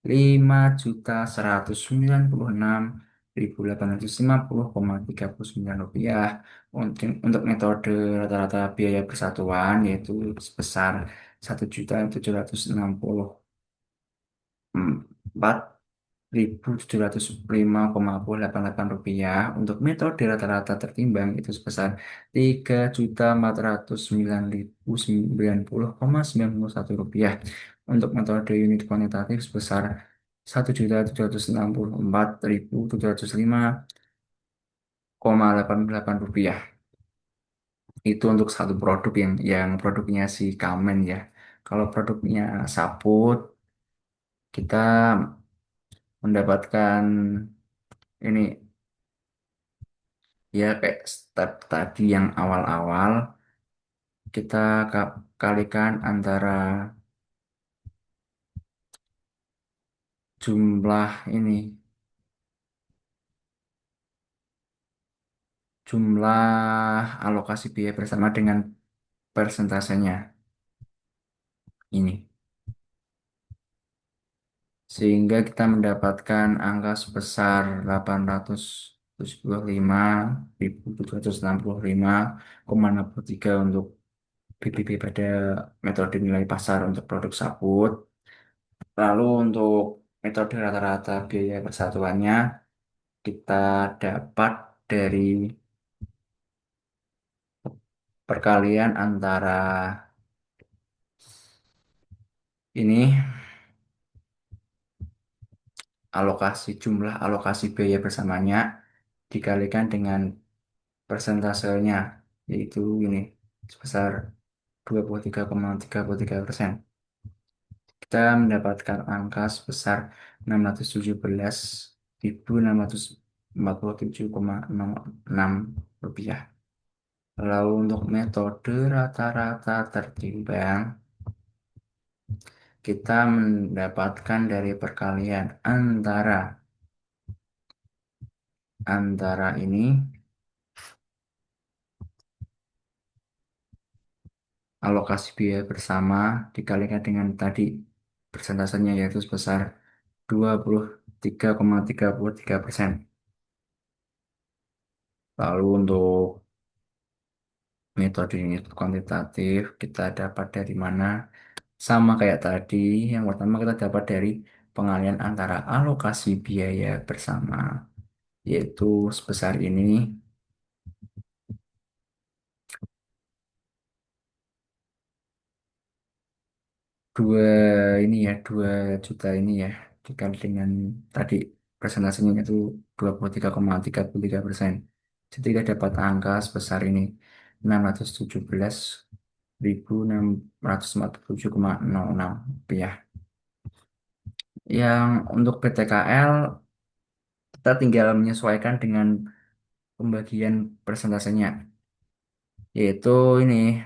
5.196.850,39 rupiah. Untuk metode rata-rata biaya persatuan yaitu sebesar 1.764.705,88 rupiah. Untuk metode rata-rata tertimbang itu sebesar 3.409.090,91 rupiah. Untuk metode unit kuantitatif sebesar 1.764.705,88 rupiah. Itu untuk satu produk yang produknya si Kamen ya. Kalau produknya Saput, kita mendapatkan ini ya kayak step tadi yang awal-awal, kita kalikan antara jumlah ini. jumlah alokasi biaya bersama dengan persentasenya ini. Sehingga kita mendapatkan angka sebesar 875.765,63 untuk BBB pada metode nilai pasar untuk produk sabut. Lalu untuk metode rata-rata biaya persatuannya kita dapat dari perkalian antara ini jumlah alokasi biaya bersamanya dikalikan dengan persentasenya, yaitu ini sebesar 23,33%. Kita mendapatkan angka sebesar 617.647,06 rupiah. Lalu untuk metode rata-rata tertimbang, kita mendapatkan dari perkalian antara ini alokasi biaya bersama dikalikan dengan tadi persentasenya, yaitu sebesar 23,33%. Lalu untuk metode ini kuantitatif kita dapat dari mana? Sama kayak tadi, yang pertama kita dapat dari pengalian antara alokasi biaya bersama, yaitu sebesar ini, dua ini ya, 2 juta ini ya, dikali dengan tadi presentasinya itu 23,33%. Jadi kita dapat angka sebesar ini 617.647,06 rupiah. Yang untuk PTKL kita tinggal menyesuaikan dengan pembagian persentasenya, yaitu ini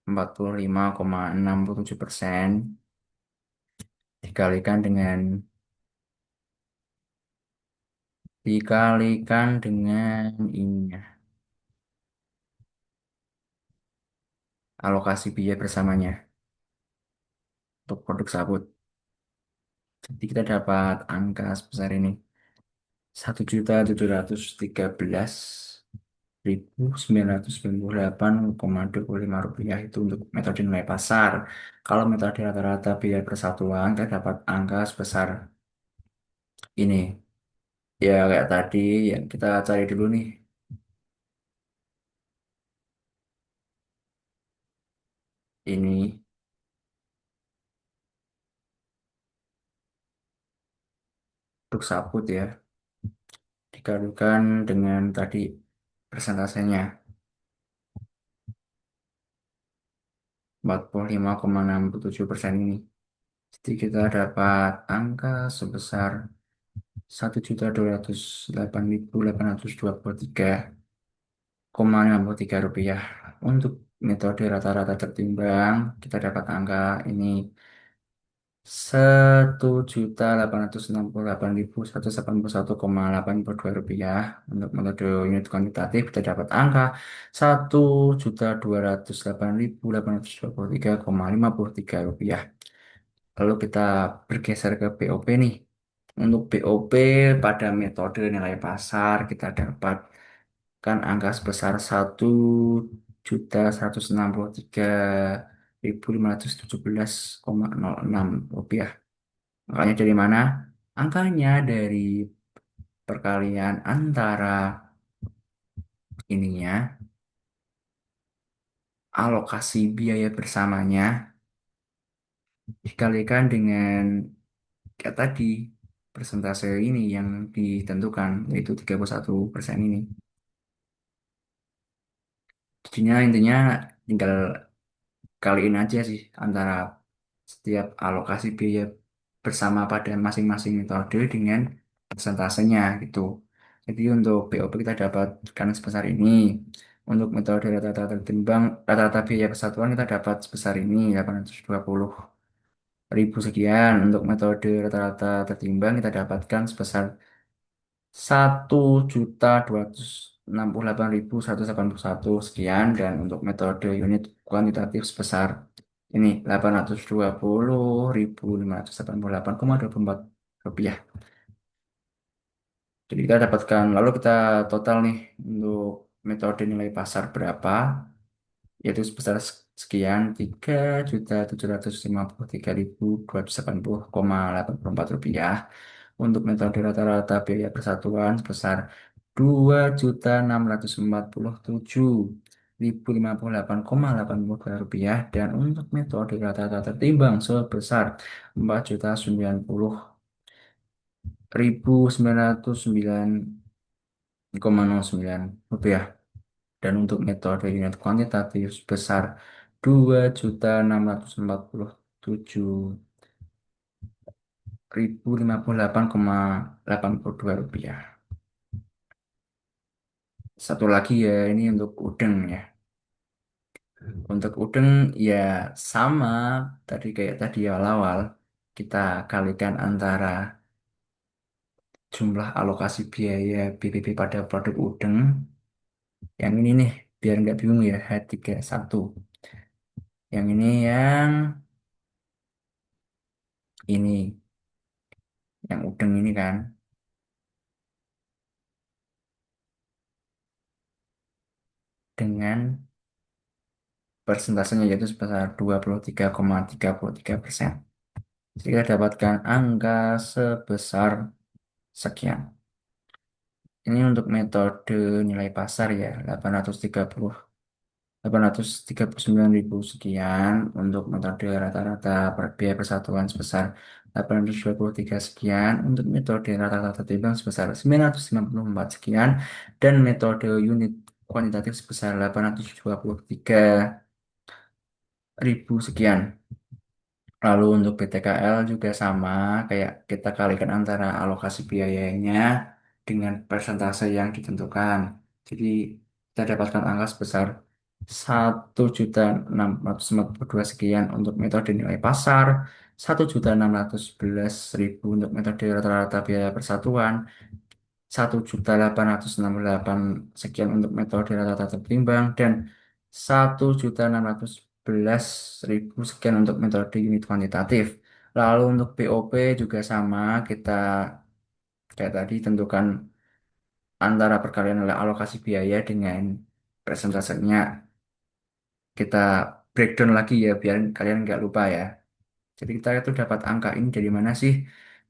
45,67% dikalikan dengan ini ya, alokasi biaya bersamanya untuk produk sabut. Jadi kita dapat angka sebesar ini 1.798.998,25 rupiah, itu untuk metode nilai pasar. Kalau metode rata-rata biaya persatuan kita dapat angka sebesar ini. Ya kayak tadi yang kita cari dulu nih. Ini untuk sabut ya. Dikalikan dengan tadi persentasenya 45,67% ini. Jadi kita dapat angka sebesar 1.208.823,53 rupiah. Untuk metode rata-rata tertimbang, kita dapat angka ini 1.868.181,82 rupiah. Untuk metode unit kuantitatif, kita dapat angka 1.208.823,53 rupiah. Lalu kita bergeser ke BOP nih. Untuk BOP pada metode nilai pasar kita dapatkan angka sebesar 1.163.517,06 rupiah. Angkanya dari mana? Angkanya dari perkalian antara ininya, alokasi biaya bersamanya dikalikan dengan kayak tadi persentase ini yang ditentukan, yaitu 31% ini. Jadinya intinya tinggal kaliin aja sih antara setiap alokasi biaya bersama pada masing-masing metode dengan persentasenya gitu. Jadi untuk BOP kita dapatkan sebesar ini. Untuk metode rata-rata tertimbang, rata-rata biaya persatuan kita dapat sebesar ini 820.000 sekian. Untuk metode rata-rata tertimbang kita dapatkan sebesar 1.200.000 68.181 sekian, dan untuk metode unit kuantitatif sebesar ini 820.588,24 rupiah. Jadi kita dapatkan, lalu kita total nih untuk metode nilai pasar berapa, yaitu sebesar sekian 3.753.284,84 rupiah. Untuk metode rata-rata biaya persatuan sebesar 2.647.052 rupiah, dan untuk metode rata-rata tertimbang sebesar 4.090.909,09 rupiah, dan untuk metode unit kuantitatif sebesar 2.647.058,82 rupiah. Satu lagi ya, ini untuk udeng ya. Untuk udeng ya sama tadi kayak tadi awal-awal, kita kalikan antara jumlah alokasi biaya BPP pada produk udeng. Yang ini nih, biar nggak bingung ya, H31. Yang ini, yang udeng ini kan, dengan persentasenya yaitu sebesar 23,33%. Jadi kita dapatkan angka sebesar sekian. Ini untuk metode nilai pasar ya, 839.000 sekian. Untuk metode rata-rata per biaya persatuan sebesar 823 sekian. Untuk metode rata-rata tertimbang sebesar 954 sekian. Dan metode unit kuantitatif sebesar 823.000 sekian. Lalu untuk BTKL juga sama, kayak kita kalikan antara alokasi biayanya dengan persentase yang ditentukan. Jadi kita dapatkan angka sebesar 1.642 sekian untuk metode nilai pasar, 1.611.000 untuk metode rata-rata biaya persatuan, 1.868 sekian untuk metode rata-rata tertimbang, dan 1.611.000 sekian untuk metode unit kuantitatif. Lalu untuk BOP juga sama, kita kayak tadi tentukan antara perkalian oleh alokasi biaya dengan persentasenya. Kita breakdown lagi ya biar kalian nggak lupa ya. Jadi kita itu dapat angka ini dari mana sih?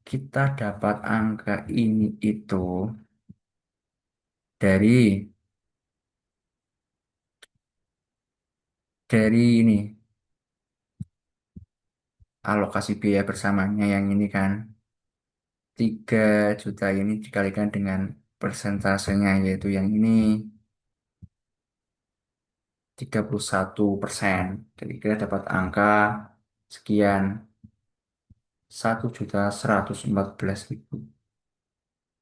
Kita dapat angka ini itu dari ini alokasi biaya bersamanya yang ini kan, 3 juta ini dikalikan dengan persentasenya yaitu yang ini 31%. Jadi kita dapat angka sekian, 1.114.000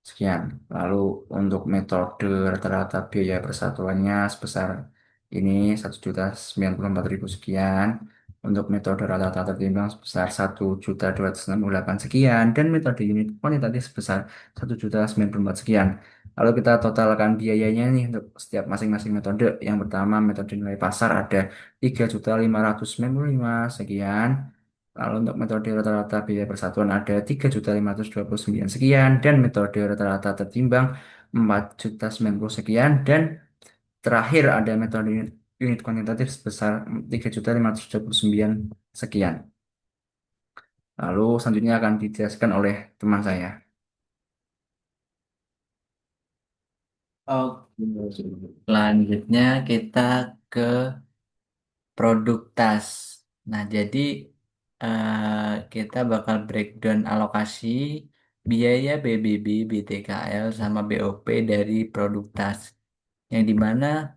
sekian. Lalu untuk metode rata-rata biaya persatuannya sebesar ini 1.094.000 sekian. Untuk metode rata-rata tertimbang sebesar 1.268 sekian. Dan metode unit kuantitatif sebesar 1.094 sekian. Lalu kita totalkan biayanya nih untuk setiap masing-masing metode. Yang pertama metode nilai pasar ada 3.595 sekian. Lalu untuk metode rata-rata biaya persatuan ada 3.529 sekian, dan metode rata-rata tertimbang 4.090 sekian, dan terakhir ada metode unit kuantitatif sebesar 3.529 sekian. Lalu selanjutnya akan dijelaskan oleh teman saya. Oke. Selanjutnya kita ke produk tas. Nah, jadi kita bakal breakdown alokasi biaya BBB, BTKL, sama BOP dari produk tas. Yang dimana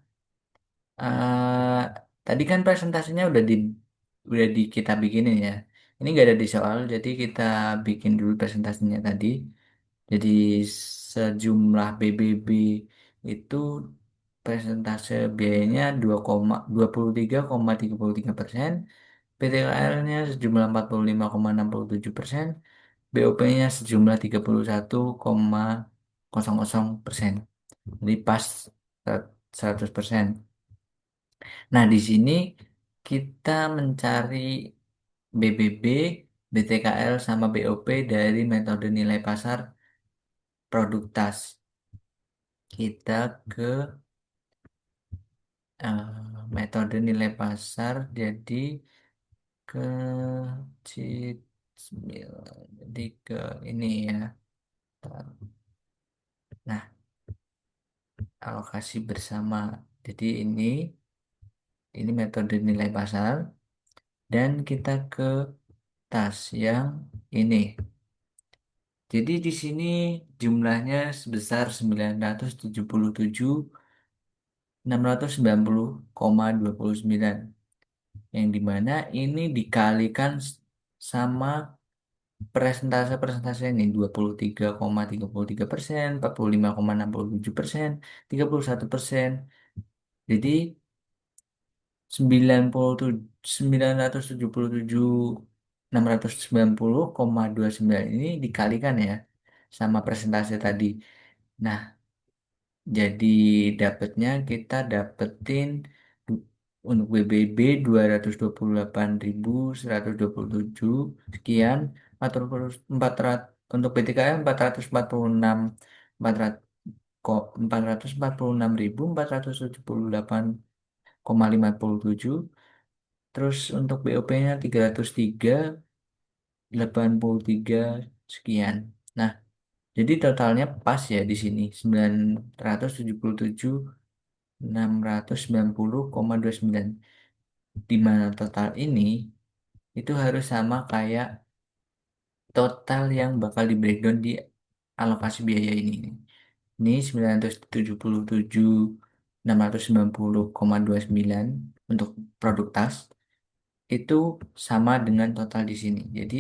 tadi kan presentasinya udah di kita bikinin ya. Ini nggak ada di soal, jadi kita bikin dulu presentasinya tadi. Jadi sejumlah BBB itu persentase biayanya 23,33%, PTKL-nya sejumlah 45,67%, BOP-nya sejumlah 31,00%. Jadi pas. 100%. Nah, di sini kita mencari BBB, BTKL, sama BOP dari metode nilai pasar produk tas. Kita ke metode nilai pasar, jadi ke jadi ke ini ya. Nah, alokasi bersama. Jadi ini metode nilai pasar dan kita ke tas yang ini. Jadi di sini jumlahnya sebesar 977.690,29, yang dimana ini dikalikan sama persentase-persentase ini 23,33%, 45,67%, 31%. Jadi 977.690,29 ini dikalikan ya sama persentase tadi. Nah, jadi dapatnya kita dapetin du- untuk BBB 228.127 sekian, 400 untuk BTKM 446 400 kok 446.478,57. Terus untuk BOP-nya 303,83 sekian. Nah, jadi totalnya pas ya di sini 977.690,29. Di mana total ini itu harus sama kayak total yang bakal di breakdown di alokasi biaya ini. Ini 977.690,29 untuk produk tas itu sama dengan total di sini. Jadi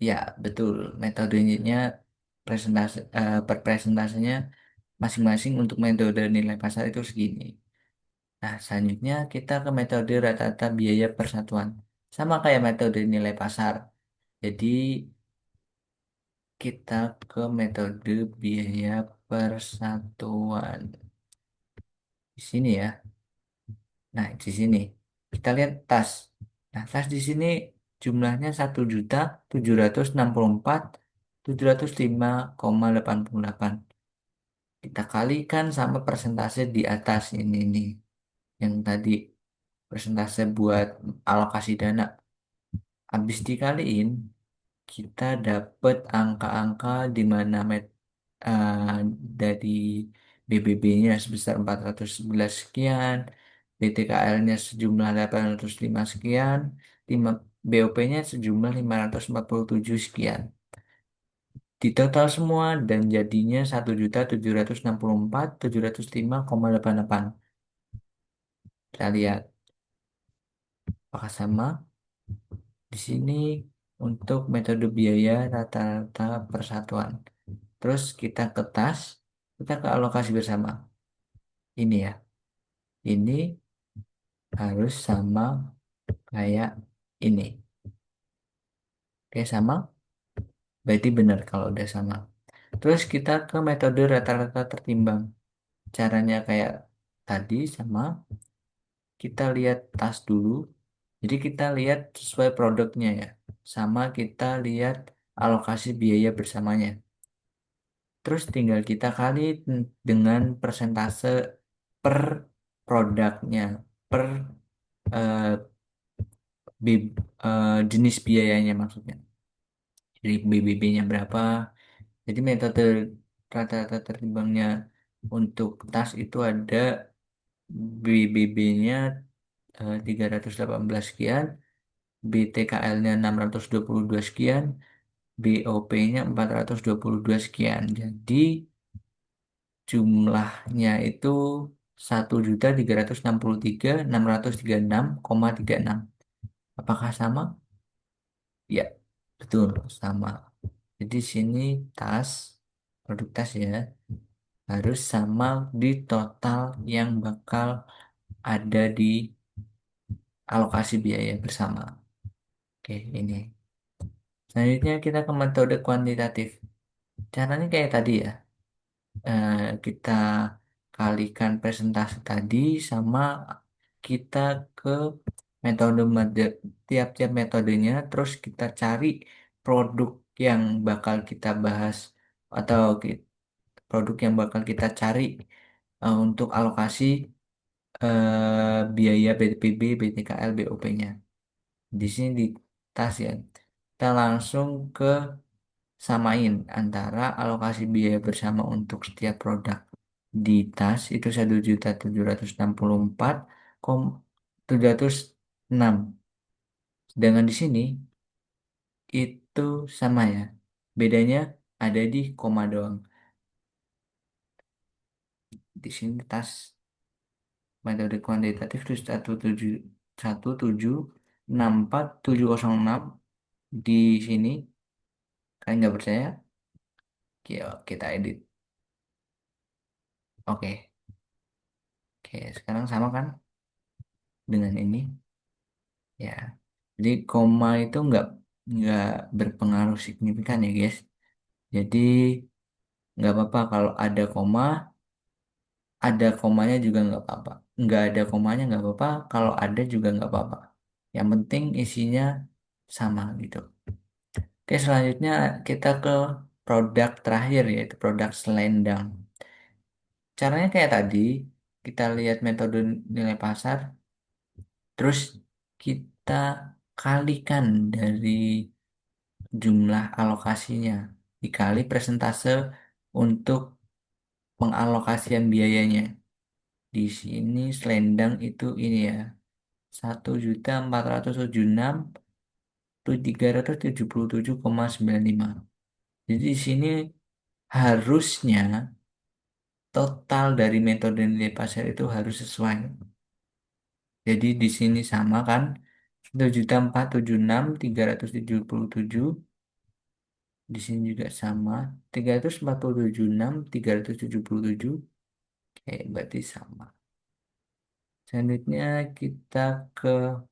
ya betul metodenya per presentasenya masing-masing untuk metode nilai pasar itu segini. Nah, selanjutnya kita ke metode rata-rata biaya persatuan. Sama kayak metode nilai pasar. Jadi kita ke metode biaya persatuan. Di sini ya. Nah, di sini kita lihat tas. Nah, tas di sini jumlahnya 1.764.705,88. Kita kalikan sama persentase di atas ini nih. Yang tadi persentase buat alokasi dana. Habis dikaliin, kita dapat angka-angka di mana eh, dari BBB-nya sebesar 411 sekian, BTKL-nya sejumlah 805 sekian, BOP-nya sejumlah 547 sekian. Di total semua dan jadinya 1.764.705,88. Kita lihat apakah sama. Di sini untuk metode biaya rata-rata persatuan. Terus kita ke tas, kita ke alokasi bersama. Ini ya, ini harus sama kayak ini. Oke, sama? Berarti benar kalau udah sama. Terus kita ke metode rata-rata tertimbang. Caranya kayak tadi sama, kita lihat tas dulu. Jadi kita lihat sesuai produknya ya. Sama kita lihat alokasi biaya bersamanya. Terus tinggal kita kali dengan persentase per produknya, per eh, jenis biayanya maksudnya. Jadi BBB-nya berapa. Jadi metode rata-rata tertimbangnya untuk tas itu ada BBB-nya 318 sekian, BTKL-nya 622 sekian, BOP-nya 422 sekian. Jadi jumlahnya itu 1.363.636,36. Apakah sama? Ya, betul sama. Jadi sini tas, produk tas ya, harus sama di total yang bakal ada di alokasi biaya bersama. Oke, ini. Selanjutnya kita ke metode kuantitatif. Caranya kayak tadi ya. Kita kalikan presentasi tadi sama kita ke tiap-tiap metodenya, terus kita cari produk yang bakal kita bahas atau produk yang bakal kita cari untuk alokasi biaya BPB, BTKL, BOP-nya. Di sini di tas ya, kita langsung ke samain antara alokasi biaya bersama untuk setiap produk di tas itu 1.764.706. Sedangkan di sini itu sama ya. Bedanya ada di koma doang. Di sini tas metode kuantitatif itu 171764706 di sini. Kalian nggak percaya? Kita edit. Oke, oke. Sekarang sama kan dengan ini? Ya. Jadi koma itu nggak berpengaruh signifikan ya guys. Jadi nggak apa-apa kalau ada komanya juga nggak apa-apa. Nggak ada komanya nggak apa-apa. Kalau ada juga nggak apa-apa. Yang penting isinya sama gitu. Oke, selanjutnya kita ke produk terakhir yaitu produk selendang. Caranya kayak tadi, kita lihat metode nilai pasar, terus kita kalikan dari jumlah alokasinya dikali persentase untuk pengalokasian biayanya. Di sini selendang itu ini ya, 1.476.377,95. Jadi di sini harusnya total dari metode nilai pasar itu harus sesuai. Jadi di sini sama kan, 1.476.377. Di sini juga sama, 347.6.377. Oke, berarti sama. Selanjutnya kita ke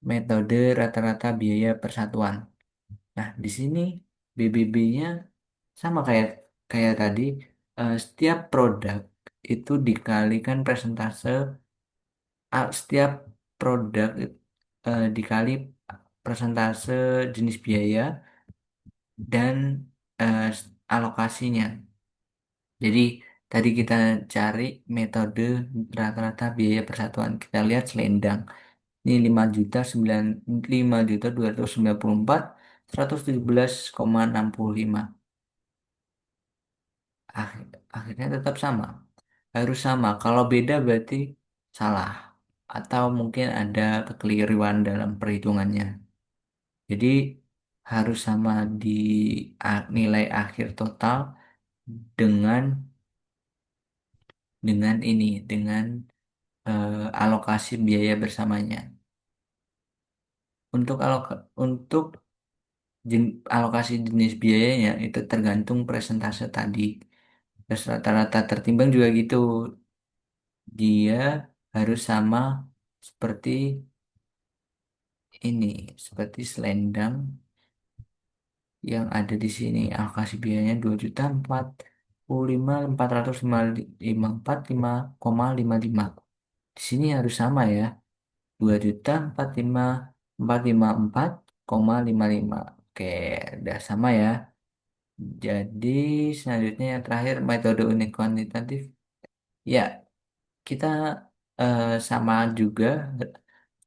metode rata-rata biaya persatuan. Nah, di sini BBB-nya sama kayak kayak tadi, setiap produk itu dikalikan persentase setiap produk dikali persentase jenis biaya dan alokasinya. Jadi tadi kita cari metode rata-rata biaya persatuan. Kita lihat selendang. Ini 5.294.117,65. Akhirnya tetap sama. Harus sama. Kalau beda berarti salah. Atau mungkin ada kekeliruan dalam perhitungannya. Jadi harus sama di nilai akhir total dengan dengan alokasi biaya bersamanya. Untuk alokasi jenis biayanya itu tergantung presentase tadi. Terus rata-rata tertimbang juga gitu. Dia harus sama seperti ini, seperti selendang yang ada di sini. Alokasi biayanya 2.045.455,55. Di sini harus sama ya. 2.045.454,55. Oke, udah sama ya. Jadi selanjutnya yang terakhir metode unik kuantitatif. Ya, kita sama juga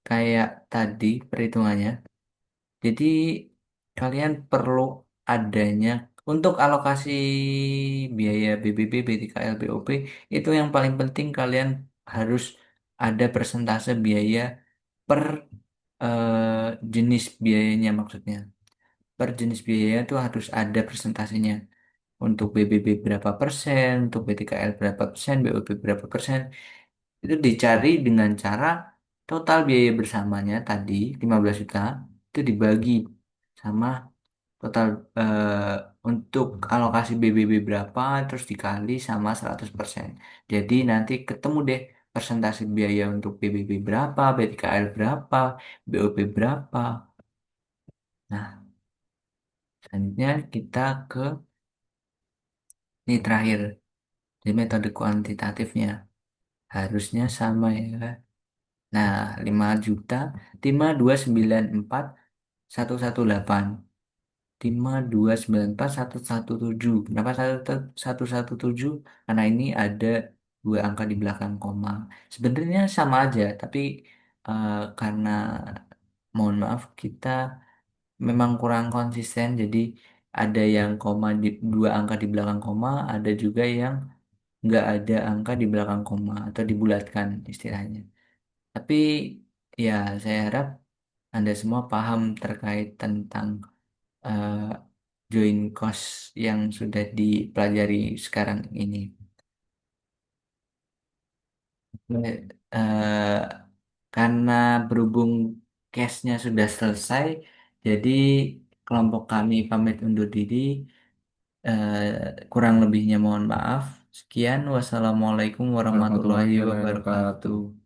kayak tadi perhitungannya. Jadi kalian perlu adanya untuk alokasi biaya BBB, BTKL, BOP itu yang paling penting kalian harus ada persentase biaya per jenis biayanya maksudnya. Per jenis biaya itu harus ada persentasenya. Untuk BBB berapa persen, untuk BTKL berapa persen, BOP berapa persen. Itu dicari dengan cara total biaya bersamanya tadi 15 juta itu dibagi sama total untuk alokasi BBB berapa terus dikali sama 100%. Jadi nanti ketemu deh persentase biaya untuk BBB berapa, BTKL berapa, BOP berapa. Nah, selanjutnya kita ke ini terakhir. Jadi metode kuantitatifnya harusnya sama ya. Nah, 5 juta, 5294 118. 5294 117. Kenapa 117? Karena ini ada dua angka di belakang koma. Sebenarnya sama aja, tapi karena mohon maaf kita memang kurang konsisten. Jadi ada yang koma di dua angka di belakang koma, ada juga yang nggak ada angka di belakang koma atau dibulatkan istilahnya. Tapi ya saya harap Anda semua paham terkait tentang eh, join cost yang sudah dipelajari sekarang ini. Eh, karena berhubung case-nya sudah selesai, jadi kelompok kami pamit undur diri. Kurang lebihnya mohon maaf. Sekian, wassalamualaikum warahmatullahi Warahmatullahi wabarakatuh. wabarakatuh.